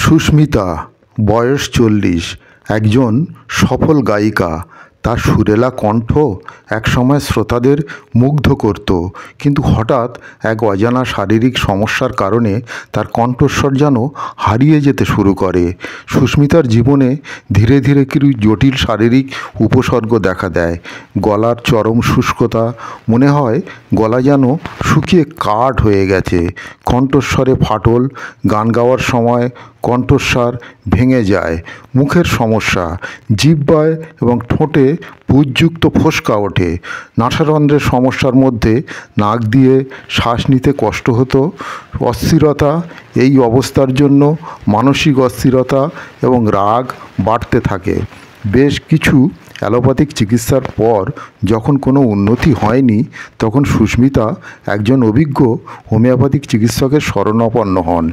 সুস্মিতা, বয়স ৪০, একজন সফল গায়িকা। তার সুরেলা কণ্ঠ একসময় শ্রোতাদের মুগ্ধ করত, কিন্তু হঠাৎ এক অজানা শারীরিক সমস্যার কারণে তার কণ্ঠস্বর যেন হারিয়ে যেতে শুরু করে। সুস্মিতার জীবনে ধীরে ধীরে কিছু জটিল শারীরিক উপসর্গ দেখা দেয়। গলার চরম শুষ্কতা, মনে হয় গলা যেন শুকিয়ে কাঠ হয়ে গেছে। কণ্ঠস্বরে ফাটল, গান গাওয়ার সময় কণ্ঠস্বর ভেঙে যায়। মুখের সমস্যা, জিহ্বায় এবং ঠোঁটে পুঁজযুক্ত ফোস্কা ওঠে। নাসারন্ধ্রের সমস্যার মধ্যে নাক দিয়ে শ্বাস নিতে কষ্ট হতো। অস্থিরতা, এই অবস্থার জন্য মানসিক অস্থিরতা এবং রাগ বাড়তে থাকে। বেশ কিছু অ্যালোপ্যাথিক চিকিৎসার পর যখন কোনো উন্নতি হয়নি, তখন সুস্মিতা একজন অভিজ্ঞ হোমিওপ্যাথিক চিকিৎসকের শরণাপন্ন হন।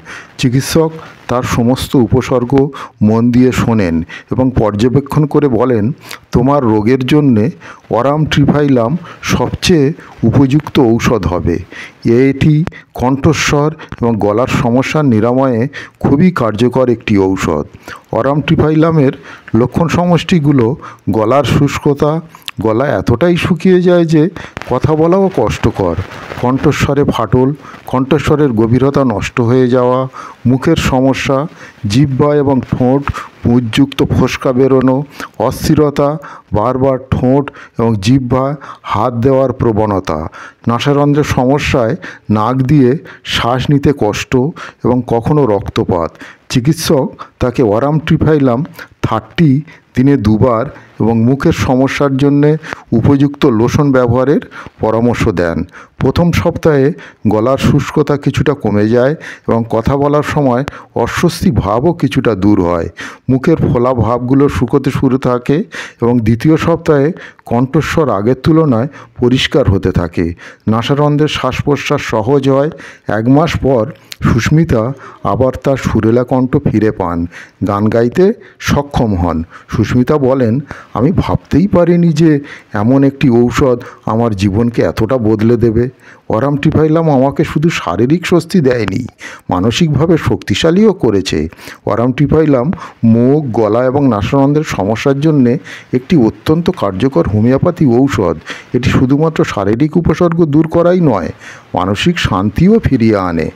চিকিৎসক তার সমস্ত উপসর্গ মন দিয়ে শোনেন এবং পর্যবেক্ষণ করে বলেন, তোমার রোগের জন্যে অরামট্রিফাইলাম সবচেয়ে উপযুক্ত ঔষধ হবে। এটি কণ্ঠস্বর এবং গলার সমস্যার নিরাময়ে খুবই কার্যকর একটি ঔষধ। অরামট্রিফাইলামের লক্ষণ সমষ্টিগুলো: গলার শুষ্কতা, গলা এতটাই শুকিয়ে যায় যে কথা বলাও কষ্টকর; কণ্ঠস্বরে ফাটল, কণ্ঠস্বরের গভীরতা নষ্ট হয়ে যাওয়া; মুখের সমস্যা, জিহ্বা এবং ঠোঁট পুঁজযুক্ত ফোস্কা বেরোনো; অস্থিরতা, বারবার ঠোঁট এবং জিহ্বায় হাত দেওয়ার প্রবণতা; নাসারন্ধ্রের সমস্যায় নাক দিয়ে শ্বাস নিতে কষ্ট এবং কখনো রক্তপাত। চিকিৎসক তাকে অরামট্রিফাইলাম 30 দিনে 2 বার এবং মুখের সমস্যার জন্যে উপযুক্ত লোশন ব্যবহারের পরামর্শ দেন। প্রথম সপ্তাহে গলার শুষ্কতা কিছুটা কমে যায় এবং কথা বলার সময় অস্বস্তি ভাবও কিছুটা দূর হয়। মুখের ফোলা ভাবগুলো শুকোতে শুরু থাকে এবং দ্বিতীয় সপ্তাহে কণ্ঠস্বর আগের তুলনায় পরিষ্কার হতে থাকে। নাসারন্ধ্রের শ্বাস প্রশ্বাস সহজ হয়। 1 মাস পর সুস্মিতা আবার তার সুরেলা কণ্ঠ ফিরে পান, গান গাইতে সক্ষম হন। সুস্মিতা বলেন, আমি ভাবতেই পারিনি যে এমন একটি ঔষধ আমার জীবনকে এতটা বদলে দেবে। অরামট্রিফাইলাম আমাকে শুধু শারীরিক স্বস্তি দেয়নি, মানসিকভাবে শক্তিশালীও করেছে। অরামট্রিফাইলাম মুখ, গলা এবং নাসারন্ধ্রের সমস্যার জন্যে একটি অত্যন্ত কার্যকর হোমিওপ্যাথি ঔষধ। এটি শুধুমাত্র শারীরিক উপসর্গ দূর করাই নয়, মানসিক শান্তিও ফিরিয়ে আনে।